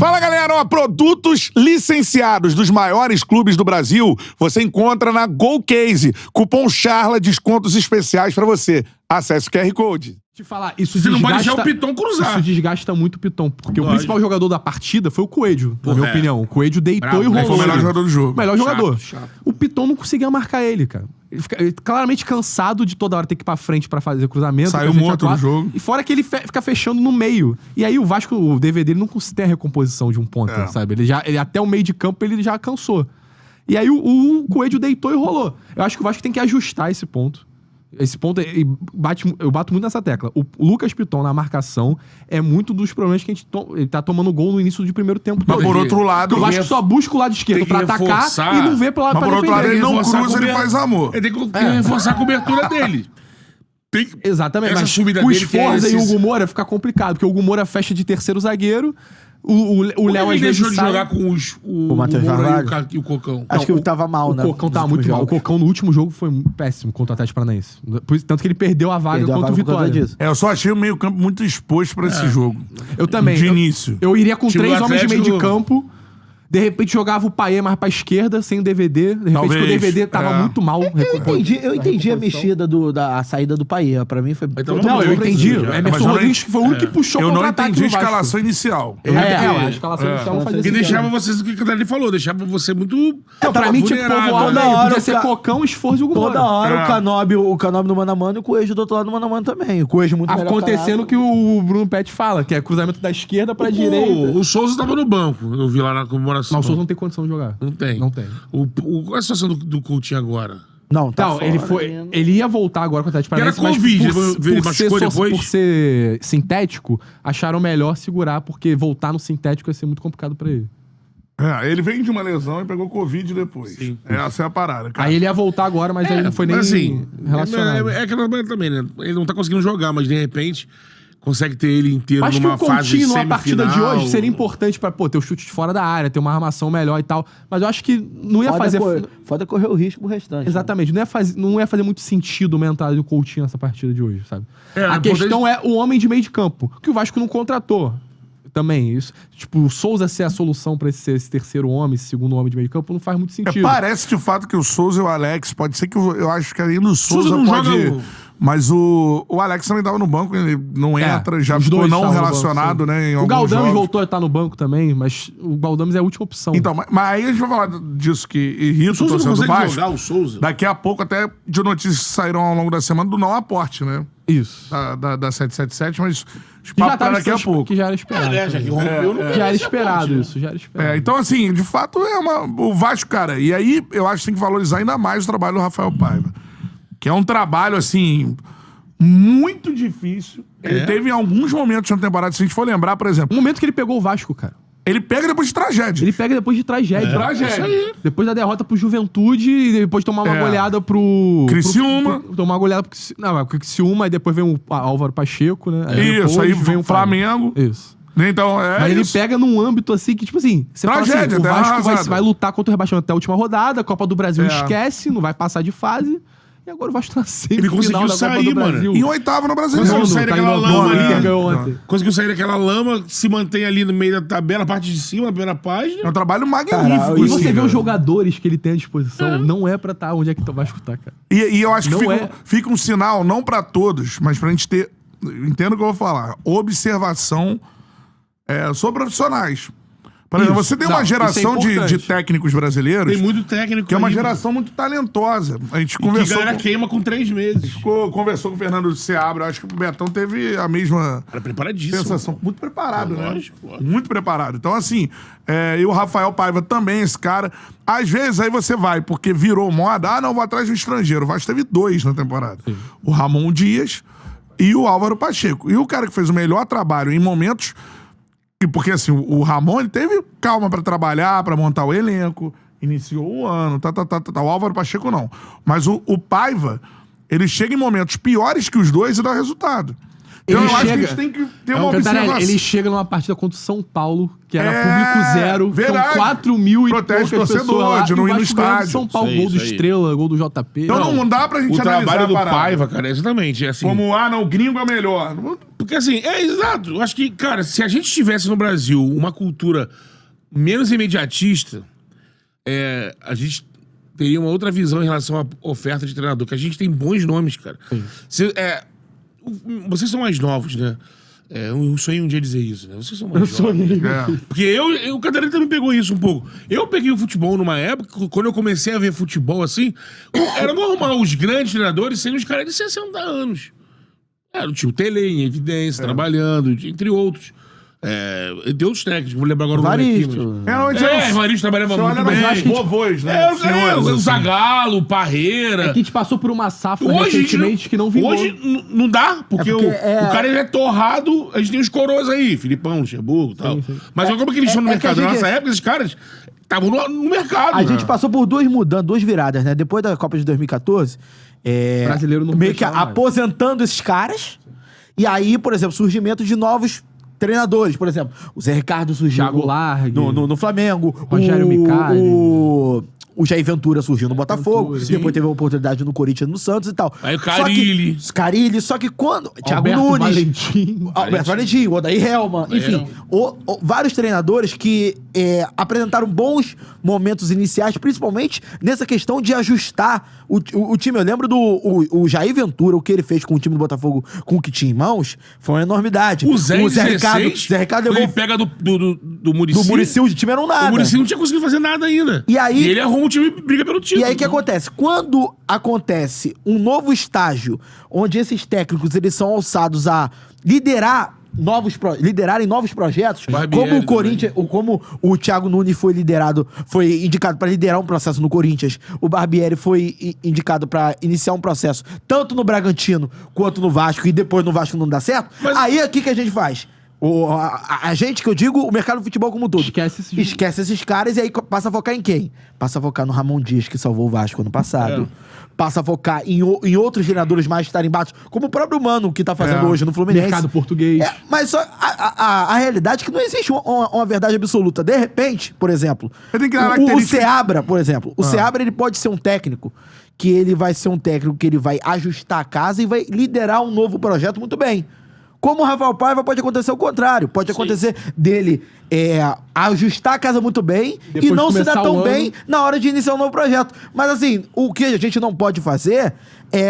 Fala, galera! Ó, produtos licenciados dos maiores clubes do Brasil você encontra na GoCase. Cupom CHARLA, descontos especiais pra você. Acesse o QR Code. Te falar, isso Você desgasta... não pode deixar o Piton cruzar. Isso desgasta muito o Piton. Porque o Lógico. principal jogador da partida foi o Coelho, na minha opinião. O Coelho deitou Bravo, e né? rolou. Foi o melhor jogador do jogo. Melhor jogador. Chato. O Piton não conseguia marcar ele, cara. Ele fica claramente cansado de toda hora ter que ir pra frente pra fazer cruzamento. Saiu pra morto atuar. do jogo. E fora que ele fica fechando no meio. E aí o Vasco, o DVD, ele não tem a recomposição de um ponta, sabe? Ele até o meio de campo ele já cansou. E aí o Coelho deitou e rolou. Eu acho que o Vasco tem que ajustar esse ponto. Esse ponto, eu bato muito nessa tecla. O Lucas Piton na marcação é muito dos problemas que a gente ele tá tomando gol no início do primeiro tempo. Mas por outro lado... O Vasco só busca o lado esquerdo pra atacar e não vê pro lado Mas pra por outro lado, defender. ele não reforçar cruza, ele faz amor. Ele tem que reforçar a cobertura dele. Tem que... Exatamente, Essa mas subida o dele que é Esforza e o esses- Hugo Moura fica complicado, porque o Hugo Moura fecha de terceiro zagueiro, o Léo às Ele vezes deixou de sai... jogar com o Matheus Moura Carvalho? e o Cocão. Acho que ele tava mal, O né? Cocão nos tava muito últimos mal. O jogos. Cocão no último jogo foi péssimo contra o Atlético Paranaense. Tanto que ele perdeu a vaga Perdeu a contra o vaga por causa Vitória. disso. Eu só achei o meio-campo muito exposto pra esse jogo. Eu também. De início. Eu iria com Time 3 do homens de meio de Atlético- campo. De repente jogava o Paê mais pra esquerda, sem o DVD. De repente Talvez, que o DVD tava muito mal. Eu entendi a mexida a saída do Paê. Pra mim foi... Então, Não, eu entendi. Já. Emerson Mas eu não Rodrigues foi o único que puxou Eu o não contra-ataque entendi a no Vasco. escalação inicial. A escalação inicial não fazia Porque sentido. deixava vocês, o que o Dani falou, deixava você muito... Não, pra mim tinha que vulnerável. povoar Toda daí. hora Podia o ser ca- Cocão, Esforço e Hugo Toda Moura. hora o Canóbio no mano a mano e o Coelho do outro lado no mano a mano também. O Coelho muito melhor Acontecendo o parado. que o Bruno Pet fala, que é cruzamento da esquerda pra direita. O Souza tava no banco, eu vi lá na comemoração. Mas o Souza não tem condição de jogar. Não tem. Não tem. Qual é a situação do Coutinho agora? Não, tá Não, fora ele ele ia voltar agora com o Atlético Que era Paranaense, Covid, mas ele machucou depois? por ser sintético, acharam melhor segurar, porque voltar no sintético ia ser muito complicado pra ele. Ele veio de uma lesão e pegou Covid depois. Sim. Essa é a parada, cara. Aí ele ia voltar agora, mas aí não foi nem Mas assim, relacionado. é aquela coisa também, né? Ele não tá conseguindo jogar, mas de repente consegue ter ele inteiro Acho que numa o fase Coutinho, numa semifinal. partida de hoje, seria importante pra, ter o chute de fora da área, ter uma armação melhor e tal. Mas eu acho que não ia fazer... Foda correr o risco pro restante. Exatamente. Não ia fazer muito sentido uma entrada do Coutinho nessa partida de hoje, sabe? A não questão é o homem de meio de campo, que o Vasco não contratou. Também, isso. Tipo, o Souza ser a solução pra esse terceiro homem, esse segundo homem de meio de campo, não faz muito sentido. Parece de fato que o Souza e o Alex, pode ser que eu acho que ainda o Souza não pode... joga Mas o Alex também tava no banco, ele não entra, já os ficou dois não estavam no relacionado, banco, sim. né? Em O alguns Galdames jogos. voltou a estar no banco também, mas o Galdames é a última opção. Então, mas aí a gente vai falar disso que irrita o Souza não torcedor do consegue Vasco. jogar o Souza? Daqui a pouco, até de notícias que saíram ao longo da semana do não aporte, né? Isso. Da 777, mas Que já papo pra daqui a pouco. Que já era esperado. Já que rompeu, não Já era esperado isso, já era esperado. Então, assim, de fato, o Vasco, cara. E aí, eu acho que tem que valorizar ainda mais o trabalho do Rafael Paiva. Que é um trabalho, assim, muito difícil. Ele teve em alguns momentos na temporada, se a gente for lembrar, por exemplo, O momento que ele pegou o Vasco, cara. ele pega depois de tragédia. Ele pega depois de tragédia. Tragédia. Depois da derrota pro Juventude e depois de tomar uma goleada pro... Criciúma. Tomar uma goleada pro... Não, pro Criciúma, e depois vem o Álvaro Pacheco, né? Isso, aí depois vem o Flamengo. Isso. Então, Mas ele isso. pega num âmbito assim que, tipo assim, você fala Tragédia, assim, o terra Vasco arrasada. vai lutar contra o rebaixamento até a última rodada, a Copa do Brasil É. esquece, não vai passar de fase. E agora o Vasco tá sempre Ele conseguiu da Copa sair, do mano. Brasil. Em oitavo no Conseguiu Brasileiro. sair Tá daquela em lama nono, ali. o Inter ganhou ontem. Conseguiu sair daquela lama, se mantém ali no meio da tabela, parte de cima, na primeira página. É um trabalho magnífico. Caralho, E assim, você vê cara. os jogadores que ele tem à disposição, não é pra estar onde é que o Vasco tá, cara. E eu acho que Não fica um sinal, não pra todos, mas pra gente ter. Entendo o que eu vou falar. Observação sobre profissionais. Por exemplo, Isso. você tem Não, uma isso é geração de importante. técnicos brasileiros Tem muito técnico que é uma aí, geração muito talentosa. A gente que a conversou. galera queima com 3 meses. Conversou com o Fernando Seabra. Acho que o Betão teve a mesma Cara, preparadíssimo. sensação. Muito preparado, né? Lógico. Muito preparado. Então, assim, e o Rafael Paiva também, esse cara. Às vezes aí você vai, porque virou moda. Não, vou atrás do estrangeiro. O Vasco teve 2 na temporada. Sim. O Ramon Dias e o Álvaro Pacheco. E o cara que fez o melhor trabalho em momentos. Porque assim, o Ramon ele teve calma pra trabalhar, pra montar o elenco, iniciou o ano, O Álvaro Pacheco não. Mas o Paiva, ele chega em momentos piores que os dois e dá resultado. Então Ele eu acho que a chega- gente tem que ter uma Cantarelli, observação. ele chega numa partida contra o São Paulo, que era É, público zero, verdade. são 4 mil e Protege poucas torcedor, pessoas lá, de e não o ir no Vasco ganhando estádio. São Paulo, Isso aí, gol do isso aí. Estrela, gol do JP. Então não dá pra gente O analisar trabalho a do parada. Paiva, cara, exatamente. É assim. Como, não, o gringo é melhor. Porque assim, exato. Eu acho que, cara, se a gente tivesse no Brasil uma cultura menos imediatista, a gente teria uma outra visão em relação à oferta de treinador, que a gente tem bons nomes, cara. Vocês são mais novos, né? Eu sonhei um dia dizer isso, né? Vocês são mais novos. Porque o Cantarelli também pegou isso um pouco. Eu peguei o futebol numa época, quando eu comecei a ver futebol assim, era normal os grandes treinadores serem os caras de 60 anos. Era o tio Tele em evidência, trabalhando, entre outros. Tem outros técnicos, vou lembrar agora o nome aqui. Varisto. Evaristo trabalhava muito Olha, bem. mas vovôs, né? Senhores, O assim. Zagallo, o Parreira. É que a gente passou por uma safra Hoje, recentemente que não vingou. Hoje não dá, porque, o cara ele é torrado. A gente tem os coroas aí, Filipão, Luxemburgo e tal. Mas como que eles estão no mercado? que a Na gente- nossa época, esses caras estavam no mercado. A gente passou por duas mudanças, duas viradas, né? Depois da Copa de 2014, Brasileiro não meio que fechava mais. aposentando esses caras. E aí, por exemplo, surgimento de novos treinadores. Por exemplo, o Zé Ricardo surgiu Thiago Largue. no Flamengo. Rogério Micali. O Jair Ventura surgiu no Botafogo. Ventura, Depois teve a oportunidade no Corinthians, no Santos e tal. Aí o Carille. Só que quando... Thiago Alberto Nunes. Valentim. Alberto Valentim, o Odair Helman, enfim, vários treinadores que apresentaram bons momentos iniciais, principalmente nessa questão de ajustar o time. Eu lembro o Jair Ventura, o que ele fez com o time do Botafogo, com o que tinha em mãos, foi uma enormidade. O Zé, Zé Ricardo ele levou pega do Muricy. do Muricy, o time era um nada. O Muricy não tinha conseguido fazer nada ainda. E aí- ele arruma o time e briga pelo título. E aí o que acontece? Quando acontece um novo estágio, onde esses técnicos eles são alçados a liderarem novos projetos, Barbieri como o Corinthians, como o Thiago Nunes foi indicado para liderar um processo no Corinthians, o Barbieri foi indicado para iniciar um processo tanto no Bragantino quanto no Vasco, e depois no Vasco não dá certo. Aí o que a gente faz? A gente, que eu digo, o mercado do futebol como um todo. Esquece esses caras e aí passa a focar em quem? Passa a focar no Ramon Dias, que salvou o Vasco ano passado. Passa a focar em outros treinadores mais tarimbados, como o próprio Mano, que tá fazendo hoje no Fluminense. Mercado português. Mas só a realidade é que não existe uma verdade absoluta. De repente, por exemplo, Ele tem que dar o característica- Seabra, por exemplo. O Seabra, ele pode ser um técnico que ele vai ser um técnico que ele vai ajustar a casa e vai liderar um novo projeto muito bem. Como o Rafael Paiva, pode acontecer o contrário. Pode acontecer dele ajustar a casa muito bem Depois e não se começar dar tão o bem ano. na hora de iniciar um novo projeto. Mas assim, o que a gente não pode fazer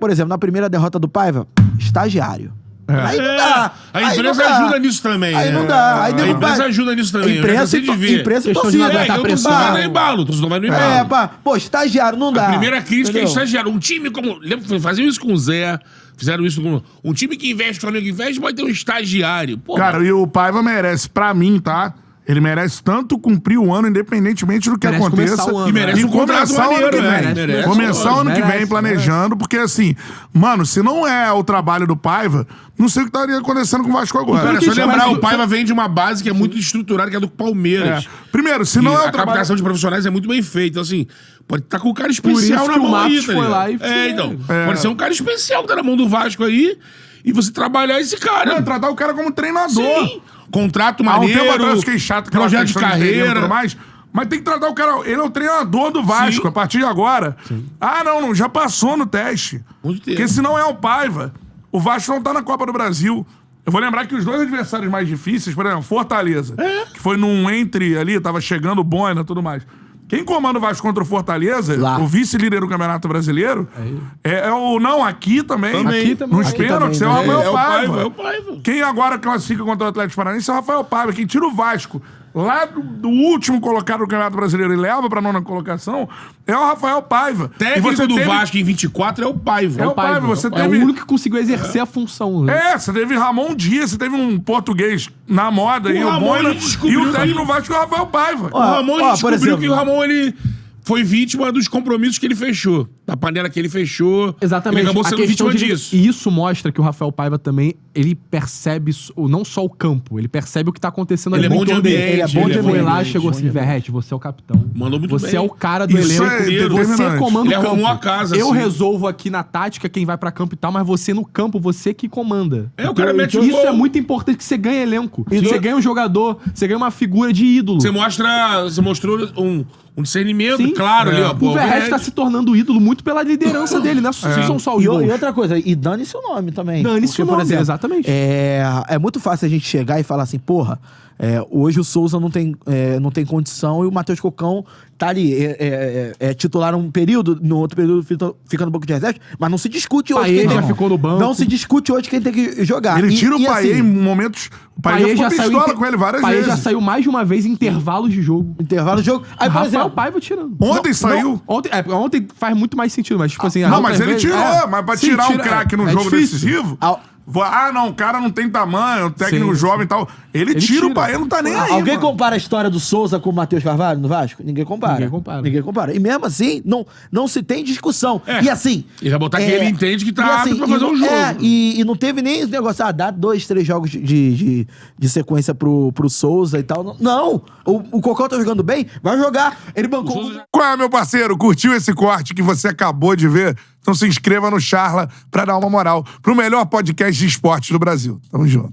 por exemplo, na primeira derrota do Paiva, estagiário. Aí não dá. A Aí imprensa não dá. ajuda nisso também. Aí né? não dá. Aí A nego imprensa vai- ajuda nisso também. Imprensa eu já cansei e de ver. imprensa e Questão de torcida. não aguentar Eu tô pressão. tomando no embalo. Tô tomando no embalo. Pô, estagiário não dá. A primeira crítica é Entendeu? estagiário. Um time como... Lembra, faziam isso com o Zé. Fizeram isso com... Um time que investe, o Flamengo investe, pode ter um estagiário. Porra. Cara, e o Paiva merece, pra mim, tá? Ele merece tanto cumprir o ano, independentemente do que Merece aconteça. começar o ano, E merece e um contrato começar o ano maneiro, que né? vem. Merece, Começar o ano que merece, vem planejando, porque assim, mano, se não é o trabalho do Paiva, não sei o que estaria acontecendo com o Vasco agora. Cara, que só isso lembrar, parece- o Paiva vem de uma base que é muito estruturada, que é do Palmeiras. Primeiro, se E não é o a trabalho... captação de profissionais é muito bem feita. Então, assim, pode estar com o cara isso especial na que o mão aí, Matos tá foi ligado? lá e Então. Pode ser um cara especial que tá na mão do Vasco aí e você trabalhar esse cara. Não, tratar o cara como treinador. Sim. Contrato Há um maneiro. tempo atrás eu fiquei chato com projeto de carreira. e tudo mais. Mas tem que tratar o cara. Ele é o treinador do Vasco Sim. a partir de agora. Ah, não, já passou no teste. Muito tempo. Porque se não é o Paiva, o Vasco não tá na Copa do Brasil. Eu vou lembrar que os dois adversários mais difíceis, por exemplo, Fortaleza, que foi num entre ali, tava chegando o Boina e tudo mais. Quem comanda o Vasco contra o Fortaleza, Lá. o vice-líder do Campeonato Brasileiro, é o... Não, aqui também. Aqui também. Nos Aqui pênaltis, é o também, né? Rafael É o Paiva. Paiva, é o Paiva. Quem agora classifica contra o Atlético Paranaense é o Rafael Paiva. Quem tira o Vasco lá do último colocado do Campeonato Brasileiro e leva pra nona colocação é o Rafael Paiva. E Técnico você do teve- Vasco em 24 é o Paiva. É o Paiva, você É o teve... único que conseguiu exercer a função. Né? Você teve Ramon Dias, você teve um português na moda aí, o Ramon, Boina, ele descobriu e o técnico que- do Vasco é o Rafael Paiva. O Ramon por descobriu exemplo, que o Ramon, ele foi vítima dos compromissos que ele fechou. Da panela que ele fechou. Exatamente. Ele acabou A sendo questão vítima de- disso. E isso mostra que o Rafael Paiva também, ele percebe não só o campo, ele percebe o que tá acontecendo Ele ali é bom no de entorno dele. ambiente, Ele é bom ele de é bom de Foi lá, ambiente, chegou bom assim, de Verrete, você é o capitão. Mandou muito Você bem. é o cara do Isso elenco. é Você determinante. comanda Ele o campo. arrumou a casa, Eu assim. resolvo aqui na tática quem vai pra campo e tal, mas você no campo, você que comanda. É, o cara mete o Isso gol. é muito importante, que você ganha elenco. Você ganha um jogador, você ganha uma figura de ídolo. Você mostrou um discernimento Sim. claro ali, ó. O Verrete tá se tornando ídolo muito pela liderança dele, né? São só os E gols. outra coisa, e dane-se o nome também. Dane-se Porque, o por nome, exemplo, exatamente. É muito fácil a gente chegar e falar assim, porra, hoje o Souza não tem condição e o Matheus Cocão tá ali, é titular um período, no outro período fica no banco de reserva, mas não se discute hoje Paê quem já tem- ficou no banco. Não se discute hoje quem tem que jogar. Ele E- tira o e Paê assim, em momentos... O Paê já ficou pistola com ele várias Paê vezes. já saiu mais de uma vez em intervalos de jogo. intervalo do jogo. Aí, por Rafael exemplo, Paiva tirando. Ontem saiu. Ontem faz muito mais sentido, mas tipo assim... Não, as mas outras ele vezes- tirou. Mas pra Sim, tirar um tira, craque no é jogo difícil. decisivo... Ah, não, o cara não tem tamanho, o técnico Sim, jovem e tal. Ele tira tira. o Paê, não tá nem aí, alguém mano. compara a história do Souza com o Matheus Carvalho no Vasco? Ninguém compara. Ninguém compara. E mesmo assim, não se tem discussão. E assim... Ele vai botar que ele entende que tá e assim, apto pra fazer um jogo. E não teve nem esse negócio, dá 2, 3 jogos de sequência pro Souza e tal. Não! O Cocão tá jogando bem, vai jogar. Ele bancou... Qual é, meu parceiro? Curtiu esse corte que você acabou de ver? Então se inscreva no Charla pra dar uma moral pro melhor podcast de esportes do Brasil. Tamo junto.